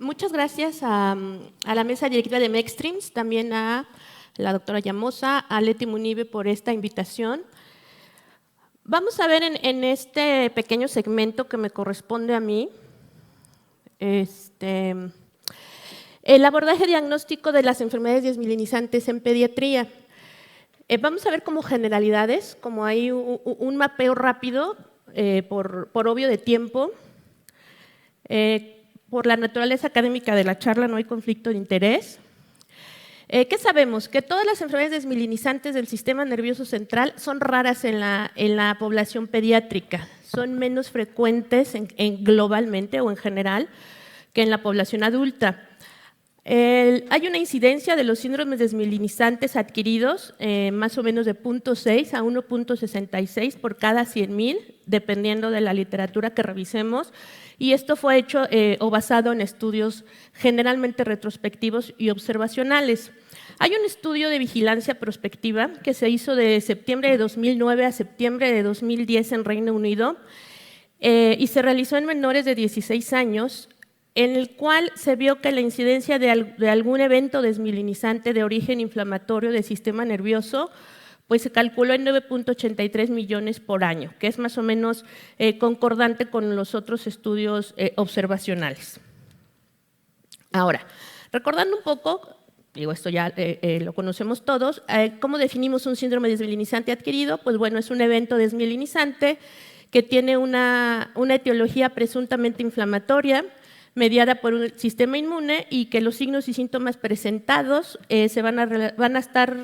Muchas gracias a la mesa directiva de MECStreams, también a la doctora Llamosa, a Leti Munive por esta invitación. Vamos a ver en este pequeño segmento que me corresponde a mí, el abordaje diagnóstico de las enfermedades desmielinizantes en pediatría. Vamos a ver como generalidades, como hay un mapeo rápido, por obvio de tiempo. Por la naturaleza académica de la charla no hay conflicto de interés. ¿Qué sabemos? Que todas las enfermedades desmielinizantes del sistema nervioso central son raras en la población pediátrica, son menos frecuentes globalmente o en general que en la población adulta. Hay una incidencia de los síndromes desmielinizantes adquiridos más o menos de 0.6 a 1.66 por cada 100,000, dependiendo de la literatura que revisemos, y esto fue hecho o basado en estudios generalmente retrospectivos y observacionales. Hay un estudio de vigilancia prospectiva que se hizo de septiembre de 2009 a septiembre de 2010 en Reino Unido y se realizó en menores de 16 años, en el cual se vio que la incidencia de algún evento desmielinizante de origen inflamatorio del sistema nervioso pues se calculó en 9.83 millones por año, que es más o menos concordante con los otros estudios observacionales. Ahora, recordando un poco, digo, esto ya lo conocemos todos, ¿cómo definimos un síndrome desmielinizante adquirido? Pues bueno, es un evento desmielinizante que tiene una etiología presuntamente inflamatoria, mediada por un sistema inmune y que los signos y síntomas presentados van a estar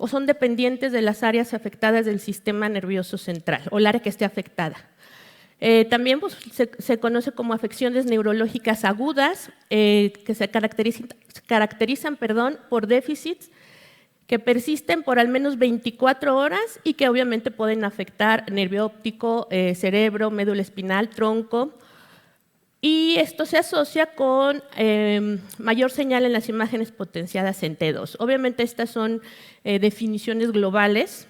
o son dependientes de las áreas afectadas del sistema nervioso central o el área que esté afectada. También pues, se conoce como afecciones neurológicas agudas que se caracterizan por déficits que persisten por al menos 24 horas y que obviamente pueden afectar nervio óptico, cerebro, médula espinal, tronco. Y esto se asocia con mayor señal en las imágenes potenciadas en T2. Obviamente estas son definiciones globales.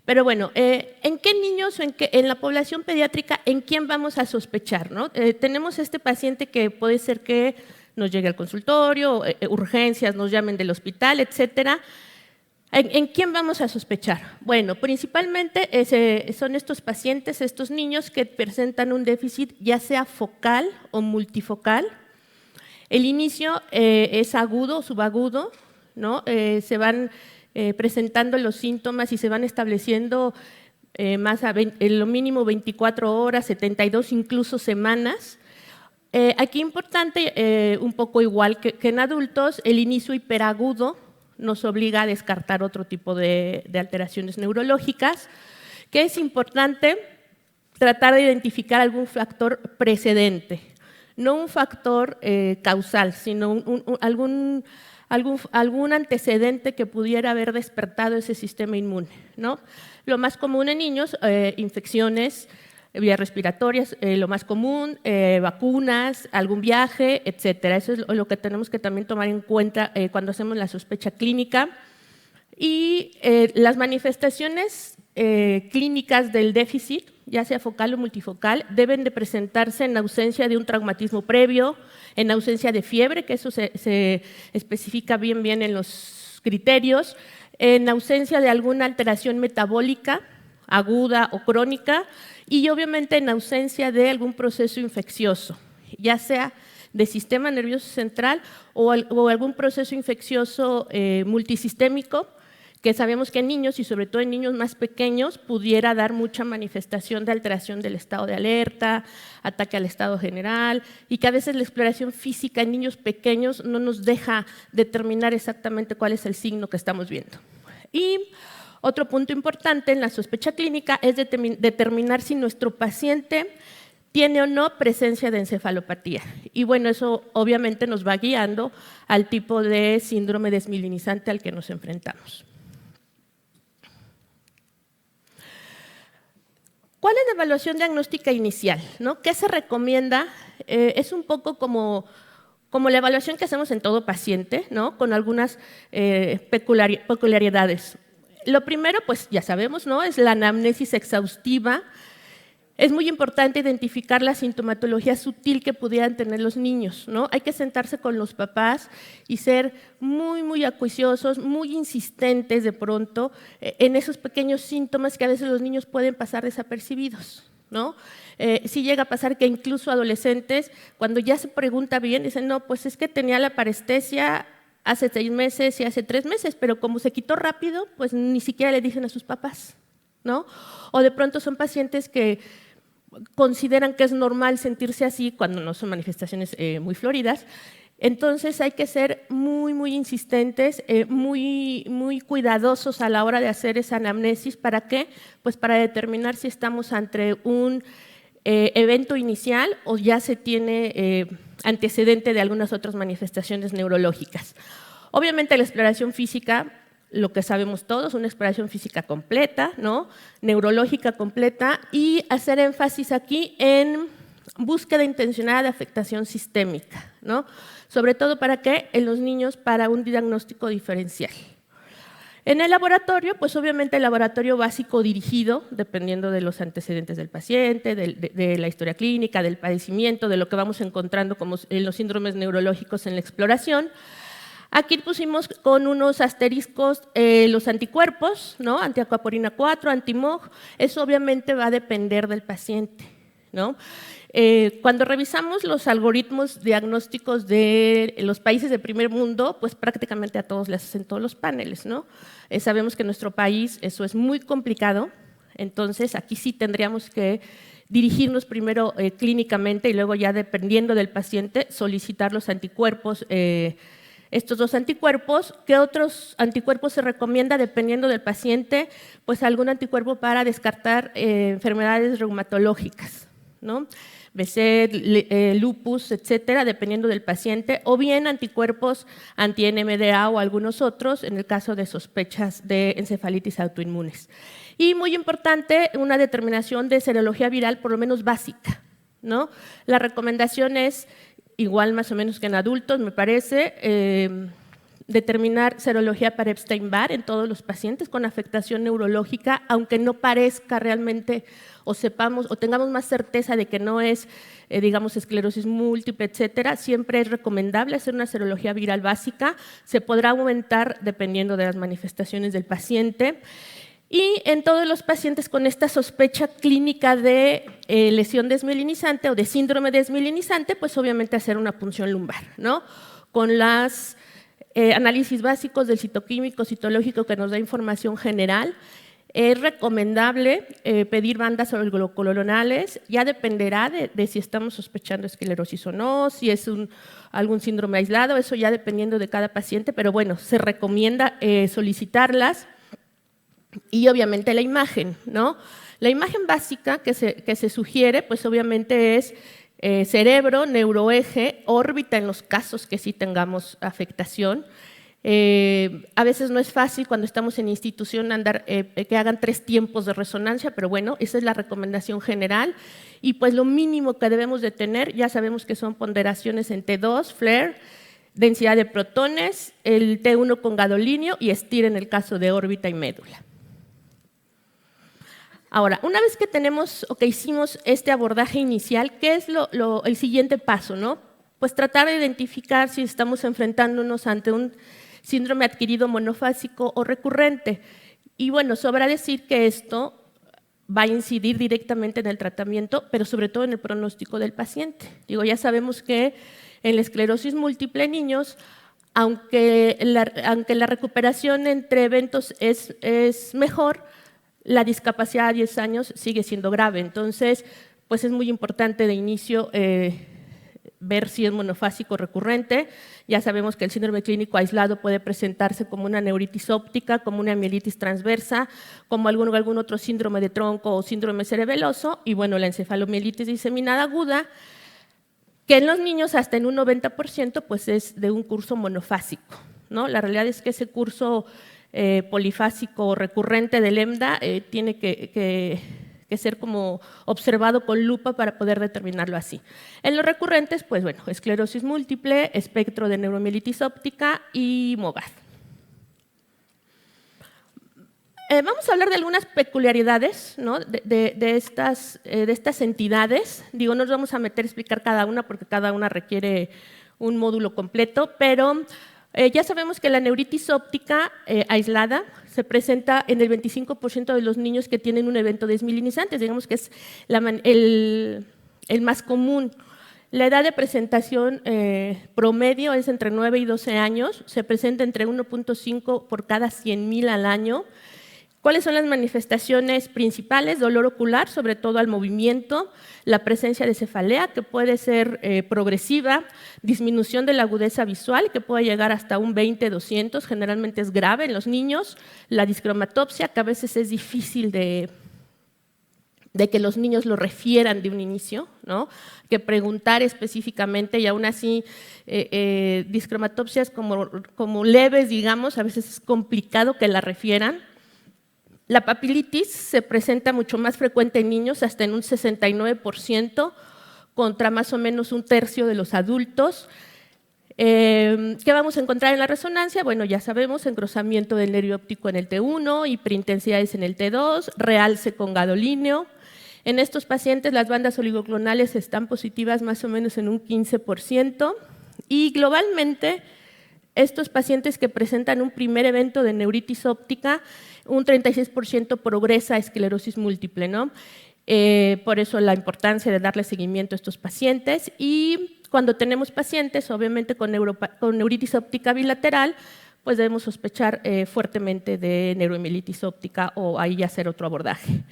Pero bueno, ¿en qué niños o en la población pediátrica, en quién vamos a sospechar, ¿no? Tenemos este paciente que puede ser que nos llegue al consultorio, urgencias, nos llamen del hospital, etcétera. ¿En quién vamos a sospechar? Bueno, principalmente son estos pacientes, estos niños que presentan un déficit ya sea focal o multifocal. El inicio es agudo o subagudo, ¿no? Se van presentando los síntomas y se van estableciendo en lo mínimo 24 horas, 72, incluso semanas. Aquí importante, un poco igual que en adultos, el inicio hiperagudo nos obliga a descartar otro tipo de alteraciones neurológicas, que es importante tratar de identificar algún factor precedente, no un factor causal, sino algún antecedente que pudiera haber despertado ese sistema inmune, ¿no? Lo más común en niños, infecciones, vías respiratorias, lo más común, vacunas, algún viaje, etcétera. Eso es lo que tenemos que también tomar en cuenta cuando hacemos la sospecha clínica. Y las manifestaciones clínicas del déficit, ya sea focal o multifocal, deben de presentarse en ausencia de un traumatismo previo, en ausencia de fiebre, que eso se especifica bien en los criterios, en ausencia de alguna alteración metabólica, aguda o crónica, y obviamente en ausencia de algún proceso infeccioso, ya sea de sistema nervioso central o algún proceso infeccioso multisistémico, que sabemos que en niños y sobre todo en niños más pequeños pudiera dar mucha manifestación de alteración del estado de alerta, ataque al estado general, y que a veces la exploración física en niños pequeños no nos deja determinar exactamente cuál es el signo que estamos viendo. Y otro punto importante en la sospecha clínica es determinar si nuestro paciente tiene o no presencia de encefalopatía. Y bueno, eso obviamente nos va guiando al tipo de síndrome desmielinizante al que nos enfrentamos. ¿Cuál es la evaluación diagnóstica inicial, ¿no? ¿Qué se recomienda? Es un poco como la evaluación que hacemos en todo paciente, ¿no? Con algunas peculiaridades. Lo primero, pues ya sabemos, ¿no? Es la anamnesis exhaustiva Es muy importante identificar la sintomatología sutil que pudieran tener los niños, ¿no? Hay que sentarse con los papás y ser muy acuiciosos, muy insistentes de pronto en esos pequeños síntomas que a veces los niños pueden pasar desapercibidos, ¿no? Sí llega a pasar que incluso adolescentes, cuando ya se pregunta bien, dicen, no, pues es que tenía la parestesia hace 6 meses y hace 3 meses, pero como se quitó rápido, pues ni siquiera le dicen a sus papás, ¿no? O de pronto son pacientes que consideran que es normal sentirse así cuando no son manifestaciones muy floridas. Entonces hay que ser muy insistentes, muy cuidadosos a la hora de hacer esa anamnesis. ¿Para qué? Pues para determinar si estamos ante un evento inicial o ya se tiene antecedente de algunas otras manifestaciones neurológicas. Obviamente la exploración física, lo que sabemos todos, una exploración física completa, ¿no? Neurológica completa, y hacer énfasis aquí en búsqueda intencionada de afectación sistémica, ¿no? Sobre todo ¿para qué? En los niños, para un diagnóstico diferencial. En el laboratorio, pues obviamente el laboratorio básico dirigido, dependiendo de los antecedentes del paciente, de la historia clínica, del padecimiento, de lo que vamos encontrando como en los síndromes neurológicos en la exploración. Aquí pusimos con unos asteriscos los anticuerpos, ¿no? Antiacuaporina 4, anti-MOG, eso obviamente va a depender del paciente, ¿no? Cuando revisamos los algoritmos diagnósticos de los países de primer mundo, pues prácticamente a todos les hacen todos los paneles, ¿no? Sabemos que en nuestro país eso es muy complicado, entonces aquí sí tendríamos que dirigirnos primero clínicamente y luego ya dependiendo del paciente solicitar los anticuerpos. Estos 2 anticuerpos, ¿qué otros anticuerpos se recomienda dependiendo del paciente? Pues algún anticuerpo para descartar enfermedades reumatológicas, ¿no? BC, lupus, etcétera, dependiendo del paciente, o bien anticuerpos anti-NMDA o algunos otros en el caso de sospechas de encefalitis autoinmunes. Y muy importante, una determinación de serología viral por lo menos básica, ¿no? La recomendación es igual más o menos que en adultos, me parece, determinar serología para Epstein-Barr en todos los pacientes con afectación neurológica, aunque no parezca realmente o sepamos o tengamos más certeza de que no es, digamos, esclerosis múltiple, etcétera, siempre es recomendable hacer una serología viral básica, se podrá aumentar dependiendo de las manifestaciones del paciente. Y en todos los pacientes con esta sospecha clínica de lesión desmielinizante o de síndrome desmielinizante, pues obviamente hacer una punción lumbar, ¿no? Con los análisis básicos del citoquímico, citológico que nos da información general. Es recomendable pedir bandas oligoclonales, ya dependerá de si estamos sospechando esclerosis o no, si es algún síndrome aislado, eso ya dependiendo de cada paciente, pero bueno, se recomienda solicitarlas. Y obviamente la imagen, ¿no? La imagen básica que se sugiere, pues obviamente es cerebro, neuroeje, órbita en los casos que sí tengamos afectación. A veces no es fácil cuando estamos en institución que hagan 3 tiempos de resonancia, pero bueno, esa es la recomendación general. Y pues lo mínimo que debemos de tener, ya sabemos que son ponderaciones en T2, FLAIR, densidad de protones, el T1 con gadolinio y STIR en el caso de órbita y médula. Ahora, una vez que tenemos o que hicimos este abordaje inicial, ¿qué es el siguiente paso, no? Pues tratar de identificar si estamos enfrentándonos ante un síndrome adquirido monofásico o recurrente. Y bueno, sobra decir que esto va a incidir directamente en el tratamiento, pero sobre todo en el pronóstico del paciente. Digo, ya sabemos que en la esclerosis múltiple en niños, aunque la recuperación entre eventos es mejor, la discapacidad a 10 años sigue siendo grave. Entonces, pues es muy importante de inicio ver si es monofásico o recurrente. Ya sabemos que el síndrome clínico aislado puede presentarse como una neuritis óptica, como una mielitis transversa, como algún otro síndrome de tronco o síndrome cerebeloso, y bueno, la encefalomielitis diseminada aguda, que en los niños hasta en un 90% pues es de un curso monofásico, ¿no? La realidad es que ese curso polifásico o recurrente del EMDA tiene que ser como observado con lupa para poder determinarlo así. En los recurrentes, pues bueno, esclerosis múltiple, espectro de neuromielitis óptica y MOGAD. Vamos a hablar de algunas peculiaridades, ¿no?, de estas entidades. Digo, no nos vamos a meter a explicar cada una porque cada una requiere un módulo completo, pero ya sabemos que la neuritis óptica aislada se presenta en el 25% de los niños que tienen un evento desmielinizante, digamos que es el más común. La edad de presentación promedio es entre 9 y 12 años, se presenta entre 1.5 por cada 100,000 al año. ¿Cuáles son las manifestaciones principales? Dolor ocular, sobre todo al movimiento, la presencia de cefalea, que puede ser progresiva, disminución de la agudeza visual, que puede llegar hasta un 20-200, generalmente es grave en los niños, la discromatopsia, que a veces es difícil de que los niños lo refieran de un inicio, ¿no?, que preguntar específicamente, y aún así discromatopsias como leves, digamos, a veces es complicado que la refieran. La papilitis se presenta mucho más frecuente en niños, hasta en un 69%, contra más o menos un tercio de los adultos. ¿Qué vamos a encontrar en la resonancia? Bueno, ya sabemos, engrosamiento del nervio óptico en el T1, hiperintensidades en el T2, realce con gadolíneo. En estos pacientes las bandas oligoclonales están positivas más o menos en un 15%, y globalmente estos pacientes que presentan un primer evento de neuritis óptica, un 36% progresa a esclerosis múltiple, ¿no? Por eso la importancia de darle seguimiento a estos pacientes. Y cuando tenemos pacientes, obviamente con neuritis óptica bilateral, pues debemos sospechar fuertemente de neuromielitis óptica o ahí hacer otro abordaje.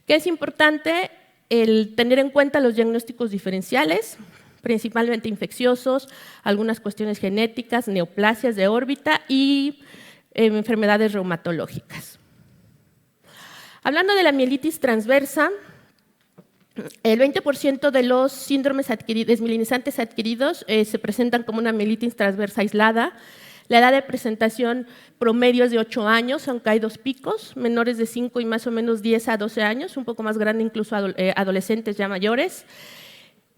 ¿Qué es importante? El tener en cuenta los diagnósticos diferenciales, principalmente infecciosos, algunas cuestiones genéticas, neoplasias de órbita y enfermedades reumatológicas. Hablando de la mielitis transversa, el 20% de los síndromes desmielinizantes adquiridos se presentan como una mielitis transversa aislada. La edad de presentación promedio es de 8 años, aunque hay 2 picos, menores de 5 y más o menos 10 a 12 años, un poco más grande incluso adolescentes ya mayores.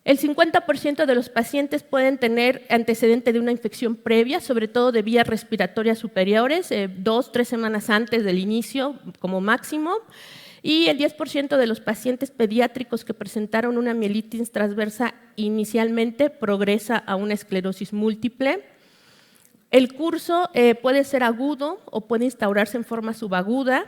El 50% de los pacientes pueden tener antecedente de una infección previa, sobre todo de vías respiratorias superiores, 2-3 semanas antes del inicio como máximo. Y el 10% de los pacientes pediátricos que presentaron una mielitis transversa inicialmente progresa a una esclerosis múltiple. El curso puede ser agudo o puede instaurarse en forma subaguda.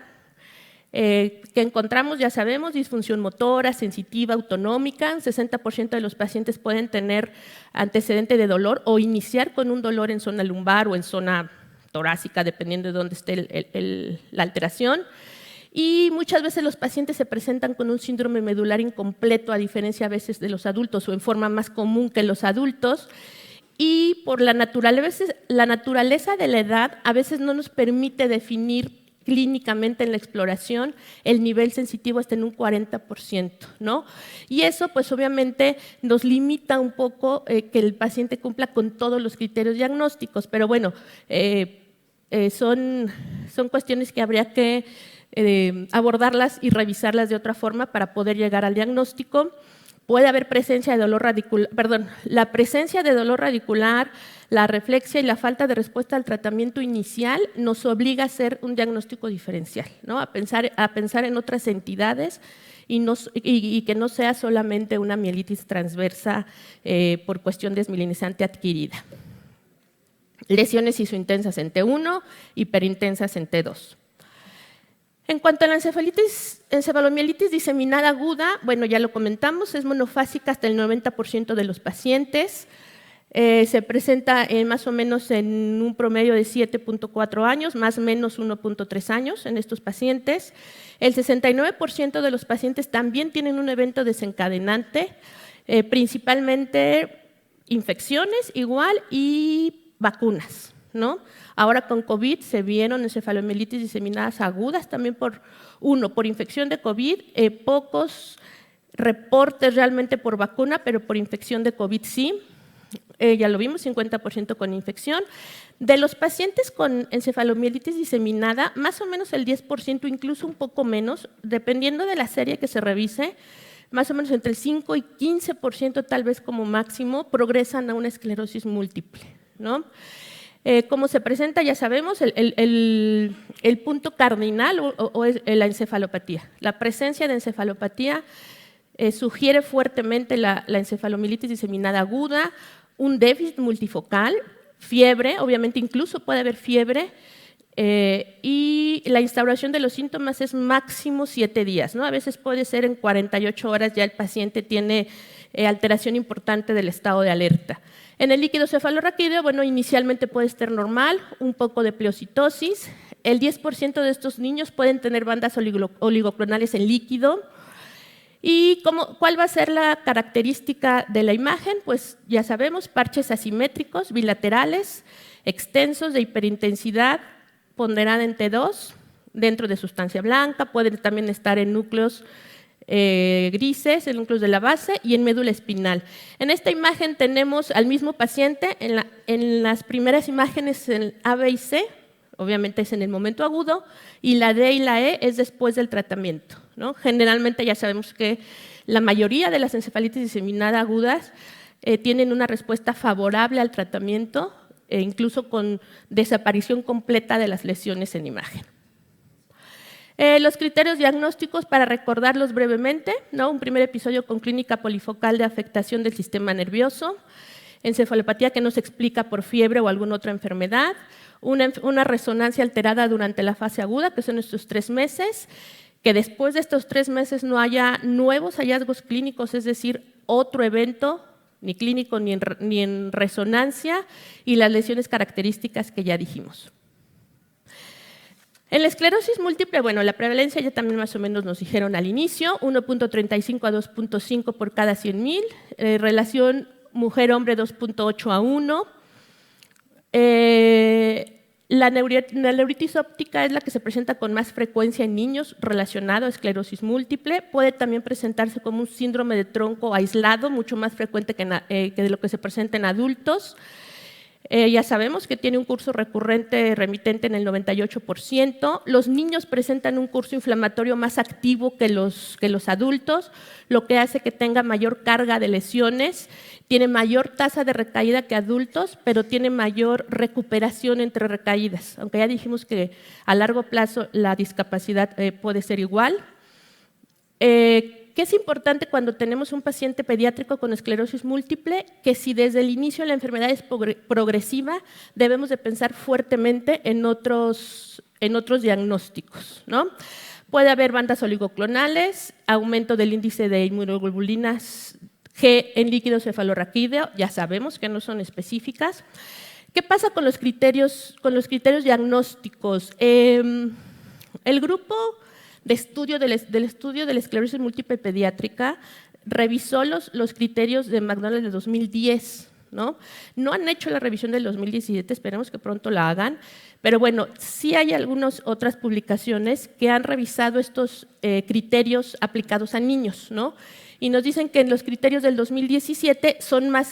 Que encontramos, ya sabemos, disfunción motora, sensitiva, autonómica. 60% de los pacientes pueden tener antecedente de dolor o iniciar con un dolor en zona lumbar o en zona torácica, dependiendo de dónde esté la alteración. Y muchas veces los pacientes se presentan con un síndrome medular incompleto, a diferencia a veces de los adultos o en forma más común que los adultos. Y por la naturaleza de la edad, a veces no nos permite definir clínicamente en la exploración el nivel sensitivo hasta en un 40%, ¿no? Y eso pues obviamente nos limita un poco que el paciente cumpla con todos los criterios diagnósticos, pero bueno, son cuestiones que habría que abordarlas y revisarlas de otra forma para poder llegar al diagnóstico. Puede haber presencia de dolor radicular, la presencia de dolor radicular, la reflexia y la falta de respuesta al tratamiento inicial nos obliga a hacer un diagnóstico diferencial, ¿no? a pensar en otras entidades y que no sea solamente una mielitis transversa por cuestión desmielinizante adquirida. Lesiones isointensas en T1, hiperintensas en T2. En cuanto a la encefalomielitis diseminada aguda, bueno, ya lo comentamos, es monofásica hasta el 90% de los pacientes. Se presenta más o menos en un promedio de 7.4 años, más o menos 1.3 años en estos pacientes. El 69% de los pacientes también tienen un evento desencadenante, principalmente infecciones igual y vacunas, ¿no? Ahora con COVID se vieron encefalomielitis diseminadas agudas también por infección de COVID, pocos reportes realmente por vacuna, pero por infección de COVID sí. Ya lo vimos, 50% con infección. De los pacientes con encefalomielitis diseminada, más o menos el 10%, incluso un poco menos, dependiendo de la serie que se revise, más o menos entre el 5 y 15% tal vez como máximo, progresan a una esclerosis múltiple, ¿no? Cómo se presenta, ya sabemos, el punto cardinal o es la encefalopatía. La presencia de encefalopatía sugiere fuertemente la encefalomielitis diseminada aguda, un déficit multifocal, fiebre, obviamente incluso puede haber fiebre, y la instauración de los síntomas es máximo 7 días, ¿no? A veces puede ser en 48 horas ya el paciente tiene alteración importante del estado de alerta. En el líquido cefalorraquídeo, bueno, inicialmente puede estar normal, un poco de pleocitosis. El 10% de estos niños pueden tener bandas oligoclonales en líquido. ¿Y cuál va a ser la característica de la imagen? Pues ya sabemos, parches asimétricos, bilaterales, extensos, de hiperintensidad, ponderada en T2, dentro de sustancia blanca, pueden también estar en núcleos grises, en núcleos de la base y en médula espinal. En esta imagen tenemos al mismo paciente, en las primeras imágenes en A, B y C, obviamente es en el momento agudo, y la D y la E es después del tratamiento, ¿no? Generalmente ya sabemos que la mayoría de las encefalitis diseminadas agudas tienen una respuesta favorable al tratamiento, incluso con desaparición completa de las lesiones en imagen. Los criterios diagnósticos, para recordarlos brevemente, ¿no? Un primer episodio con clínica polifocal de afectación del sistema nervioso, encefalopatía que no se explica por fiebre o alguna otra enfermedad, una resonancia alterada durante la fase aguda, que son estos 3 meses, que después de estos 3 meses no haya nuevos hallazgos clínicos, es decir, otro evento, ni clínico ni en resonancia, y las lesiones características que ya dijimos. En la esclerosis múltiple, bueno, la prevalencia ya también más o menos nos dijeron al inicio, 1.35 a 2.5 por cada 100,000, relación mujer-hombre 2.8 a 1. La neuritis óptica es la que se presenta con más frecuencia en niños relacionado a esclerosis múltiple. Puede también presentarse como un síndrome de tronco aislado, mucho más frecuente que de lo que se presenta en adultos. Ya sabemos que tiene un curso recurrente remitente en el 98%. Los niños presentan un curso inflamatorio más activo que los adultos, lo que hace que tenga mayor carga de lesiones, tiene mayor tasa de recaída que adultos, pero tiene mayor recuperación entre recaídas, aunque ya dijimos que a largo plazo la discapacidad puede ser igual. ¿Qué es importante cuando tenemos un paciente pediátrico con esclerosis múltiple? Que si desde el inicio la enfermedad es progresiva, debemos de pensar fuertemente en otros diagnósticos, ¿no? Puede haber bandas oligoclonales, aumento del índice de inmunoglobulinas G en líquido cefalorraquídeo, ya sabemos que no son específicas. ¿Qué pasa con los criterios diagnósticos? El grupo del estudio de la esclerosis múltiple pediátrica revisó los criterios de McDonald de 2010, ¿no? No han hecho la revisión del 2017, esperemos que pronto la hagan, pero bueno, sí hay algunas otras publicaciones que han revisado estos criterios aplicados a niños, ¿no? Y nos dicen que en los criterios del 2017 son más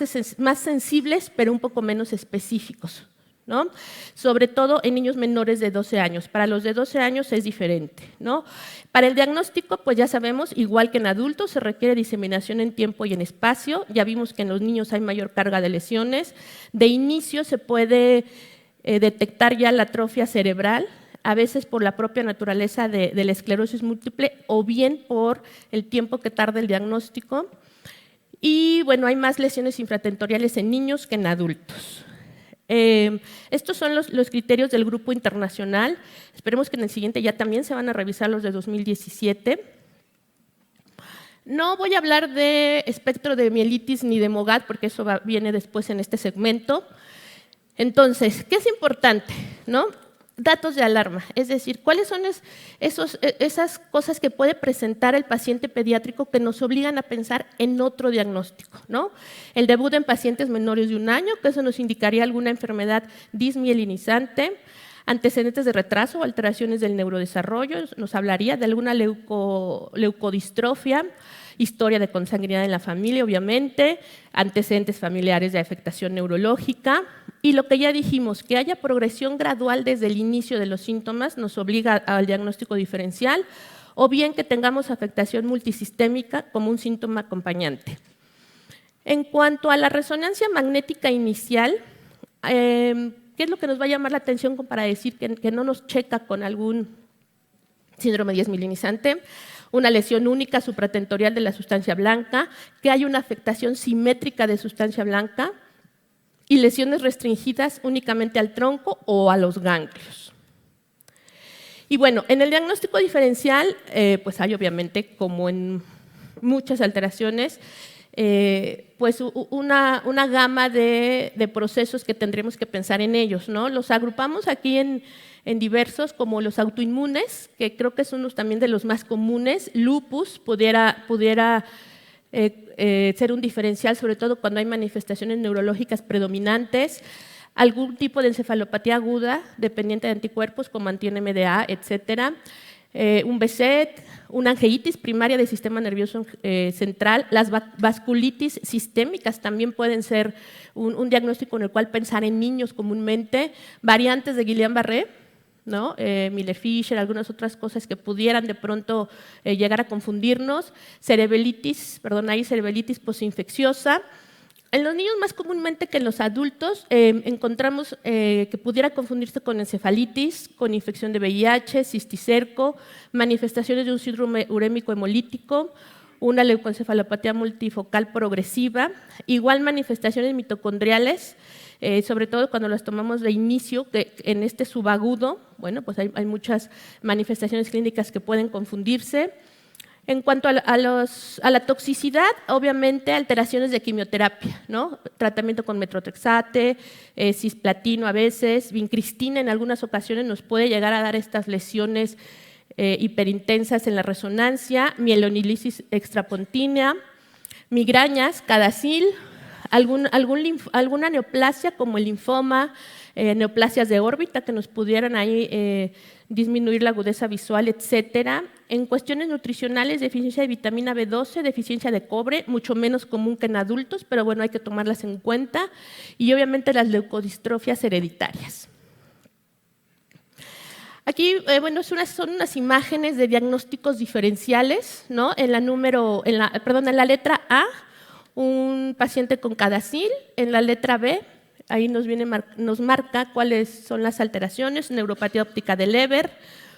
sensibles, pero un poco menos específicos, ¿no? Sobre todo en niños menores de 12 años. Para los de 12 años es diferente, ¿no? Para el diagnóstico, pues ya sabemos, igual que en adultos, se requiere diseminación en tiempo y en espacio. Ya vimos que en los niños hay mayor carga de lesiones. De inicio se puede detectar ya la atrofia cerebral, a veces por la propia naturaleza de la esclerosis múltiple o bien por el tiempo que tarda el diagnóstico. Y bueno, hay más lesiones infratentoriales en niños que en adultos. Estos son los criterios del grupo internacional. Esperemos que en el siguiente ya también se van a revisar los de 2017. No voy a hablar de espectro de mielitis ni de MOGAD, porque eso viene después en este segmento. Entonces, ¿qué es importante, no? Datos de alarma, es decir, ¿cuáles son esas cosas que puede presentar el paciente pediátrico que nos obligan a pensar en otro diagnóstico, ¿no? El debut en pacientes menores de 1 año, que eso nos indicaría alguna enfermedad dismielinizante, antecedentes de retraso o alteraciones del neurodesarrollo, nos hablaría de alguna leucodistrofia, historia de consanguinidad en la familia, obviamente, antecedentes familiares de afectación neurológica, y lo que ya dijimos, que haya progresión gradual desde el inicio de los síntomas nos obliga al diagnóstico diferencial, o bien que tengamos afectación multisistémica como un síntoma acompañante. En cuanto a la resonancia magnética inicial, ¿qué ¿Qué es lo que nos va a llamar la atención para decir que no nos checa con algún síndrome desmielinizante? Una lesión única supratentorial de la sustancia blanca, que hay una afectación simétrica de sustancia blanca y lesiones restringidas únicamente al tronco o a los ganglios. Y bueno, en el diagnóstico diferencial, pues hay obviamente, como en muchas alteraciones, pues una gama de procesos que tendremos que pensar en ellos, ¿no? Los agrupamos aquí en diversos, como los autoinmunes, que creo que son también de los más comunes. Lupus pudiera ser un diferencial, sobre todo cuando hay manifestaciones neurológicas predominantes. Algún tipo de encefalopatía aguda dependiente de anticuerpos como anti-NMDA, etcétera. Un BSET, una angeitis primaria del sistema nervioso central. Las vasculitis sistémicas también pueden ser un diagnóstico en el cual pensar en niños comúnmente. Variantes de Guillain-Barré, ¿no? Miller-Fisher, algunas otras cosas que pudieran de pronto llegar a confundirnos. Cerebritis posinfecciosa. En los niños más comúnmente que en los adultos encontramos que pudiera confundirse con encefalitis, con infección de VIH, cisticerco, manifestaciones de un síndrome urémico hemolítico, una leucoencefalopatía multifocal progresiva, igual manifestaciones mitocondriales, sobre todo cuando las tomamos de inicio, que en este subagudo, bueno, pues hay muchas manifestaciones clínicas que pueden confundirse. En cuanto a la toxicidad, obviamente alteraciones de quimioterapia, ¿no? Tratamiento con metrotrexate, cisplatino a veces, vincristina en algunas ocasiones nos puede llegar a dar estas lesiones hiperintensas en la resonancia, mielonilisis extrapontínea, migrañas, Cadacil, alguna neoplasia como el linfoma, neoplasias de órbita que nos pudieran ahí disminuir la agudeza visual, etcétera. En cuestiones nutricionales, deficiencia de vitamina B12, deficiencia de cobre, mucho menos común que en adultos, pero bueno, hay que tomarlas en cuenta. Y obviamente las leucodistrofias hereditarias. Aquí, bueno, son unas imágenes de diagnósticos diferenciales, ¿no? En la letra A, un paciente con Cadacil, en la letra B, ahí nos marca cuáles son las alteraciones, neuropatía óptica de Leber,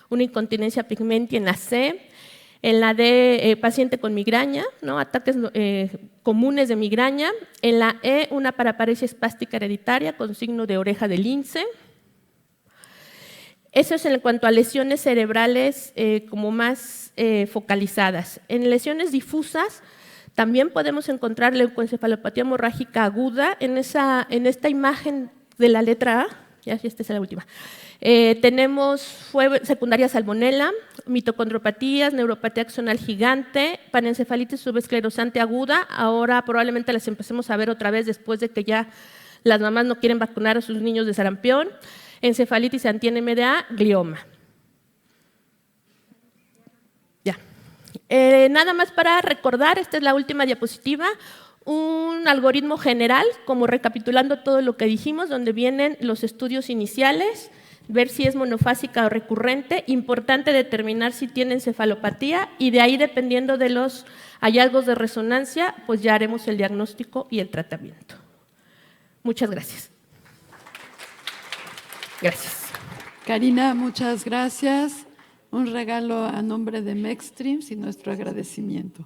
una incontinencia pigmentia en la C, en la D, paciente con migraña, ¿no? Ataques comunes de migraña, en la E, una paraparesia espástica hereditaria con signo de oreja de lince. Eso es en cuanto a lesiones cerebrales como más focalizadas. En lesiones difusas, también podemos encontrar leucoencefalopatía hemorrágica aguda. En esta imagen de la letra A, ya esta es la última, fue secundaria salmonela, mitocondropatías, neuropatía axonal gigante, panencefalitis subesclerosante aguda. Ahora probablemente las empecemos a ver otra vez después de que ya las mamás no quieren vacunar a sus niños de sarampión. Encefalitis anti-NMDA, glioma. Ya. Nada más para recordar, esta es la última diapositiva, un algoritmo general, como recapitulando todo lo que dijimos, donde vienen los estudios iniciales, ver si es monofásica o recurrente, importante determinar si tiene encefalopatía y de ahí, dependiendo de los hallazgos de resonancia, pues ya haremos el diagnóstico y el tratamiento. Muchas gracias. Gracias. Karina, muchas gracias. Un regalo a nombre de Mextreams y nuestro agradecimiento.